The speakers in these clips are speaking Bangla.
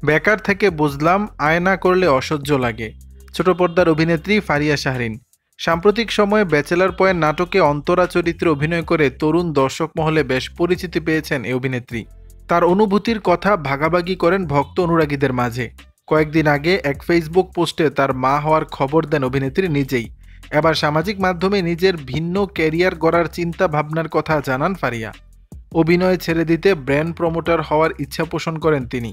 বেকার থেকে বুঝলাম আয়না করলে অসহ্য লাগে। ছোট পর্দার অভিনেত্রী ফারিয়া শাহরিন সাম্প্রতিক সময়ে ব্যাচেলর পয়েন্ট নাটকে অন্তরা চরিত্রে অভিনয় করে তরুণ দর্শক মহলে বেশ পরিচিতি পেয়েছেন এই অভিনেত্রী। তার অনুভূতির কথা ভাগাভাগি করেন ভক্ত অনুরাগীদের মাঝে। কয়েকদিন আগে এক ফেসবুক পোস্টে তার মা হওয়ার খবর দেন অভিনেত্রী নিজেই। এবার সামাজিক মাধ্যমে নিজের ভিন্ন ক্যারিয়ার গড়ার চিন্তা ভাবনার কথা জানান ফারিয়া। অভিনয় ছেড়ে দিতে ব্র্যান্ড প্রমোটার হওয়ার ইচ্ছা পোষণ করেন তিনি।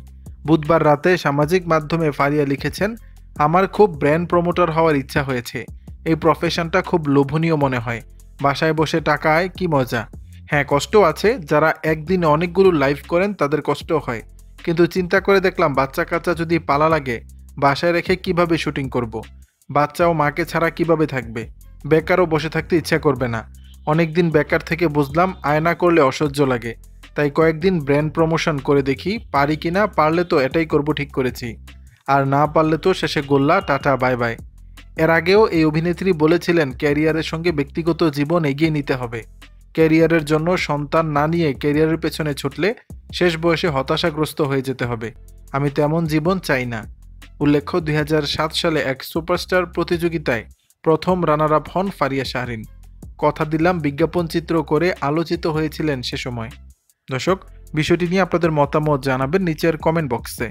বুধবার রাতে সামাজিক মাধ্যমে ফারিয়া লিখেছেন, আমার খুব ব্র্যান্ড প্রমোটার হওয়ার ইচ্ছা হয়েছে। এই প্রফেশনটা খুব লোভনীয় মনে হয়। বাসায় বসে টাকা আয়, কি মজা। হ্যাঁ, কষ্ট আছে, যারা একদিনে অনেকগুলো লাইভ করেন তাদের কষ্ট হয়। কিন্তু চিন্তা করে দেখলাম বাচ্চা কাচ্চা যদি পালা লাগে, বাসায় রেখে কিভাবে শুটিং করব। বাচ্চা ও মাকে ছাড়া কিভাবে থাকবে। বেকারও বসে থাকতে ইচ্ছা করবে না। অনেকদিন বেকার থেকে বুঝলাম আয়না করলে অসহ্য লাগে। তাই কয়েকদিন ব্র্যান্ড প্রমোশন করে দেখি পারি কিনা। পারলে তো এটাই করব ঠিক করেছি, আর না পারলে তো শেষে গোল্লা, টাটা বাই বাই। এর আগেও এই অভিনেত্রী বলেছিলেন ক্যারিয়ারের সঙ্গে ব্যক্তিগত জীবন এগিয়ে নিতে হবে। ক্যারিয়ারের জন্য সন্তান না নিয়ে ক্যারিয়ারের পেছনে ছুটলে শেষ বয়সে হতাশাগ্রস্ত হয়ে যেতে হবে। আমি তেমন জীবন চাই না। উল্লেখ্য, 2007 সালে এক সুপারস্টার প্রতিযোগিতায় প্রথম রানার আপ হন ফারিয়া শাহরিন। কথা দিলাম বিজ্ঞাপন চিত্র করে আলোচিত হয়েছিলেন সে সময়। দর্শক, বিষয়টি নিয়ে আপনাদের মতামত জানাবেন নিচের কমেন্ট বক্সে।